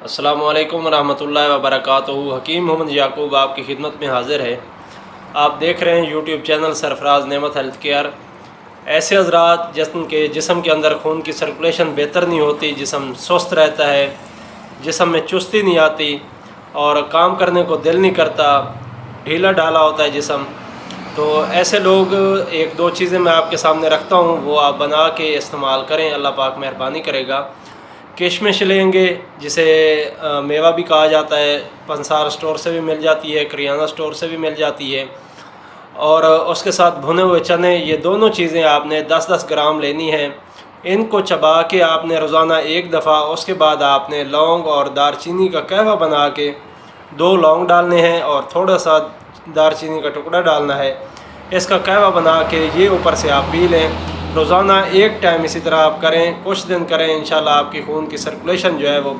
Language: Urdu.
السلام علیکم ورحمۃ اللہ وبرکاتہ۔ حکیم محمد یعقوب آپ کی خدمت میں حاضر ہے۔ آپ دیکھ رہے ہیں یوٹیوب چینل سرفراز نعمت ہیلتھ کیئر۔ ایسے حضرات کے جسم کے اندر خون کی سرکولیشن بہتر نہیں ہوتی، جسم سست رہتا ہے، جسم میں چستی نہیں آتی اور کام کرنے کو دل نہیں کرتا، ڈھیلا ڈھالا ہوتا ہے جسم، تو ایسے لوگ ایک دو چیزیں میں آپ کے سامنے رکھتا ہوں، وہ آپ بنا کے استعمال کریں، اللہ پاک مہربانی کرے گا۔ کشمش لیں گے، جسے میوہ بھی کہا جاتا ہے، پنسار سٹور سے بھی مل جاتی ہے، کریانہ سٹور سے بھی مل جاتی ہے، اور اس کے ساتھ بھنے ہوئے چنے، یہ دونوں چیزیں آپ نے 10-10 گرام لینی ہیں۔ ان کو چبا کے آپ نے روزانہ ایک دفعہ، اس کے بعد آپ نے لونگ اور دار چینی کا قہوہ بنا کے 2 لونگ ڈالنے ہیں اور تھوڑا سا دار چینی کا ٹکڑا ڈالنا ہے، اس کا قہوہ بنا کے یہ اوپر سے آپ پی لیں۔ روزانہ ایک ٹائم اسی طرح آپ کریں، کچھ دن کریں، انشاءاللہ آپ کی خون کی سرکولیشن جو ہے وہ